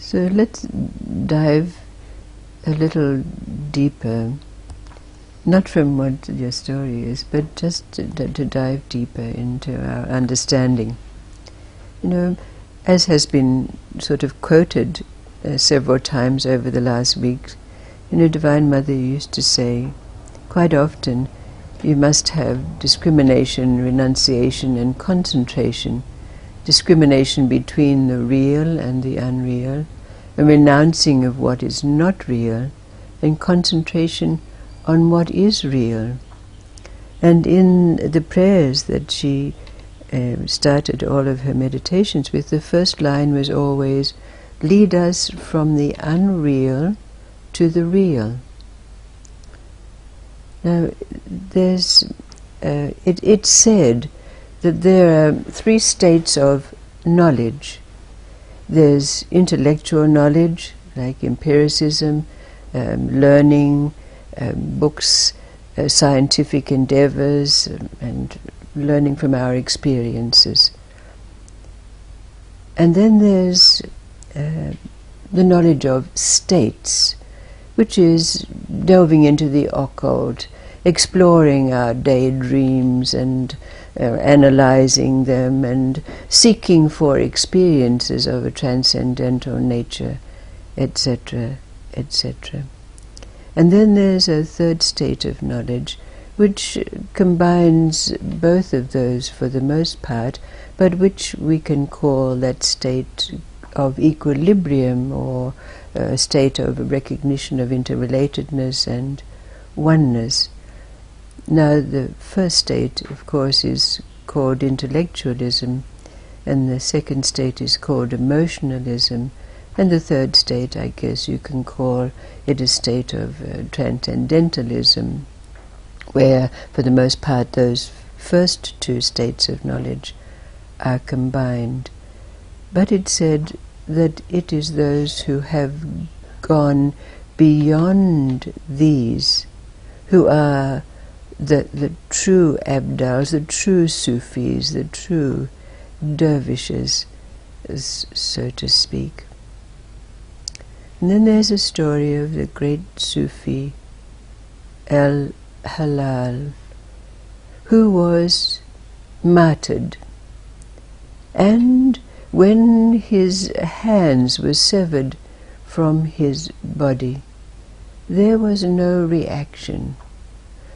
So let's dive a little deeper, not from what your story is, but just to dive deeper into our understanding. You know, as has been sort of quoted several times over the last week, Divine Mother used to say, quite often, you must have discrimination, renunciation and concentration, discrimination between the real and the unreal, a renouncing of what is not real, and concentration on what is real. And in the prayers that she started all of her meditations with, the first line was always, lead us from the unreal to the real. Now, it's said that there are three states of knowledge. There's intellectual knowledge, like empiricism, learning, books, scientific endeavors, and learning from our experiences. And then there's the knowledge of states, which is delving into the occult, exploring our daydreams and analyzing them and seeking for experiences of a transcendental nature, etc., etc. And then there's a third state of knowledge, which combines both of those for the most part, but which we can call that state of equilibrium, or a state of recognition of interrelatedness and oneness. Now, the first state, of course, is called intellectualism, and the second state is called emotionalism, and the third state, I guess you can call it a state of transcendentalism, where, for the most part, those first two states of knowledge are combined. But it said that it is those who have gone beyond these who are the true abdals, the true Sufis, the true dervishes, so to speak. And then there's a story of the great Sufi Halal, who was martyred, and when his hands were severed from his body, there was no reaction,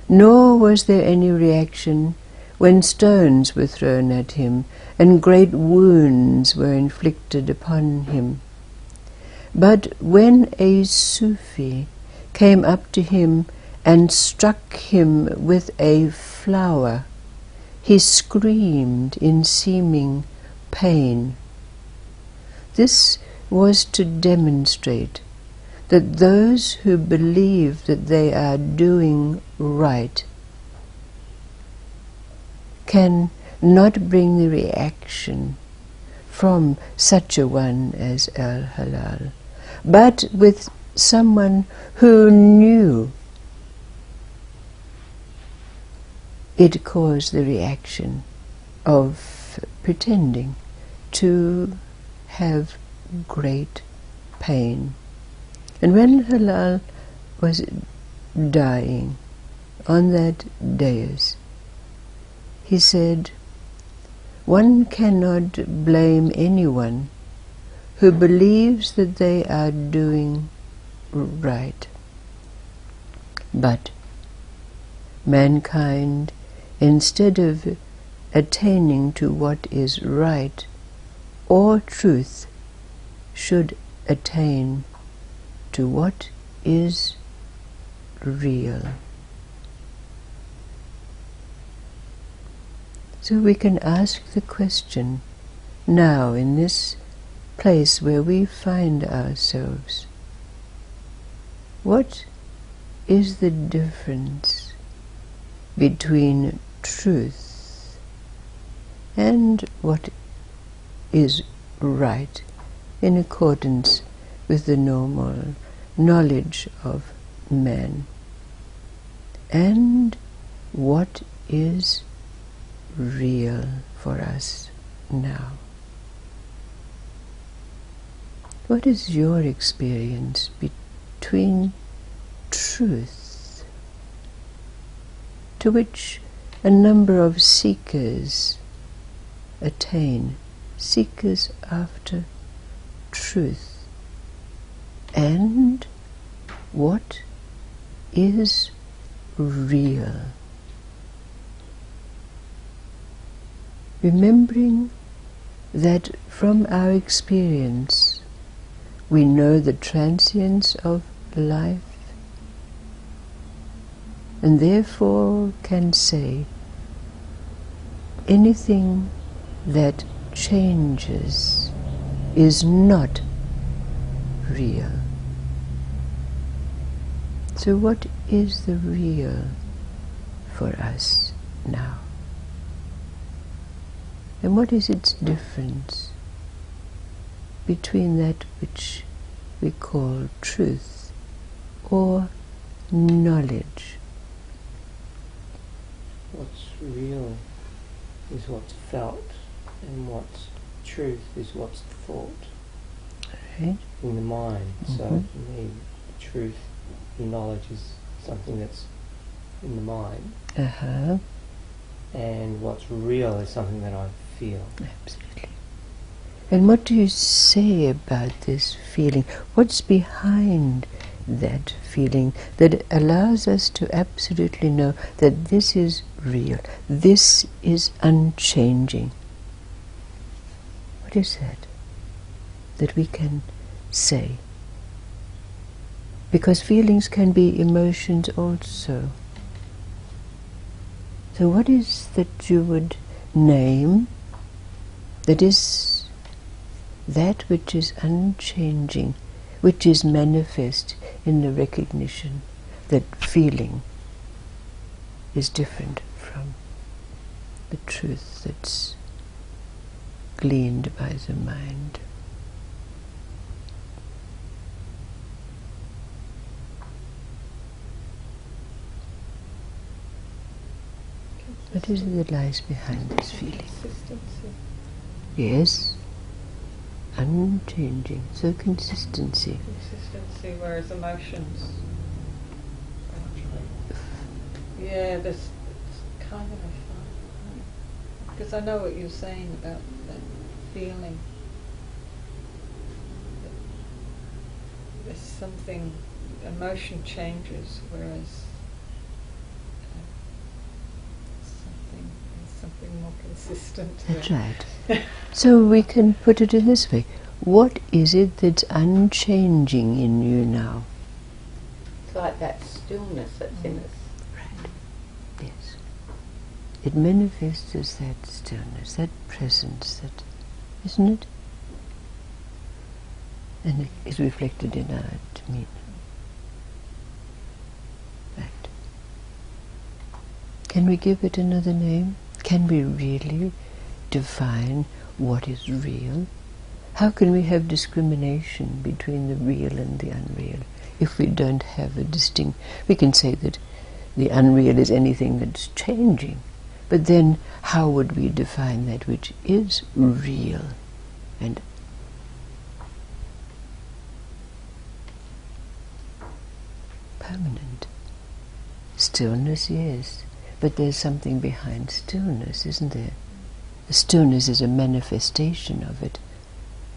nor was there any reaction when stones were thrown at him and great wounds were inflicted upon him. But when a Sufi came up to him and struck him with a flower, he screamed in seeming pain. This was to demonstrate that those who believe that they are doing right can not bring the reaction from such a one as Halal, but with someone who knew it caused the reaction of pretending to have great pain. And when Halal was dying on that dais, he said, one cannot blame anyone who believes that they are doing right. But mankind, instead of attaining to what is right or truth, should attain to what is real. So we can ask the question now, in this place where we find ourselves, what is the difference between truth and what is right in accordance with the normal knowledge of man? And what is real for us now? What is your experience between truth, to which a number of seekers attain, seekers after truth, and what is real? Remembering that from our experience we know the transience of life, and therefore can say anything that changes is not real. So what is the real for us now? And what is its difference between that which we call truth or knowledge? What's real is what's felt, and what's truth is what's thought. Right. In the mind. Mm-hmm. So for me, truth, knowledge is something that's in the mind. Uh-huh. And what's real is something that I feel. Absolutely. And what do you say about this feeling? What's behind that feeling that allows us to absolutely know that this is real, this is unchanging? What is that we can say? Because feelings can be emotions also. So what is that you would name that is that which is unchanging, which is manifest in the recognition that feeling is different from the truth that's gleaned by the mind? What is it that lies behind this feeling? Consistency. Yes, unchanging. So consistency. Consistency, whereas emotions. Yeah, there's it's kind of a fun. Because I know what you're saying about that feeling. There's something, emotion changes, whereas something more consistent. That's right. So we can put it in this way. What is it that's unchanging in you now? It's like that stillness that's in us. Right. Yes. It manifests as that stillness, that presence, that, isn't it? And it is reflected in our demeanor. Right. Can we give it another name? Can we really define what is real? How can we have discrimination between the real and the unreal if we don't have a distinct... We can say that the unreal is anything that's changing, but then how would we define that which is real and permanent? Stillness, yes. But there's something behind stillness, isn't there? The stillness is a manifestation of it,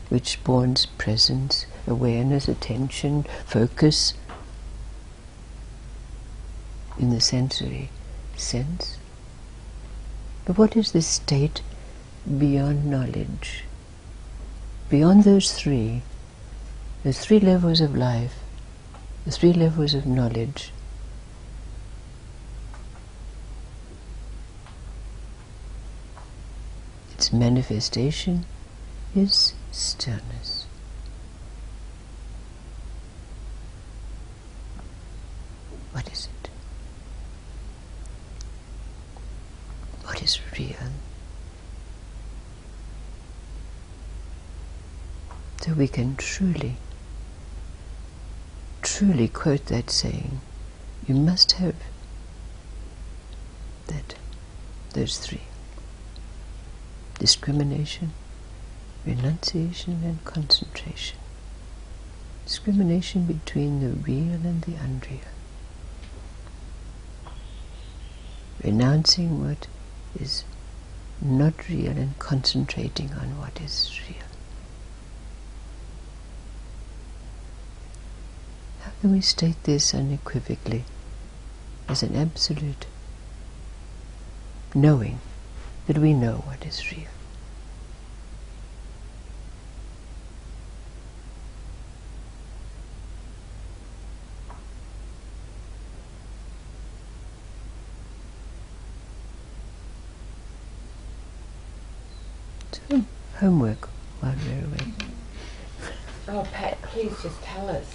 which spawns presence, awareness, attention, focus in the sensory sense. But what is this state beyond knowledge? Beyond those three levels of life, the three levels of knowledge, its manifestation is stillness. What is it? What is real? So we can truly quote that saying, you must have those three. Discrimination, renunciation and concentration. discrimination between the real and the unreal. Renouncing what is not real and concentrating on what is real. How can we state this unequivocally as an absolute knowing that we know what is real? So, homework while we're away. Oh, Pat, please just tell us.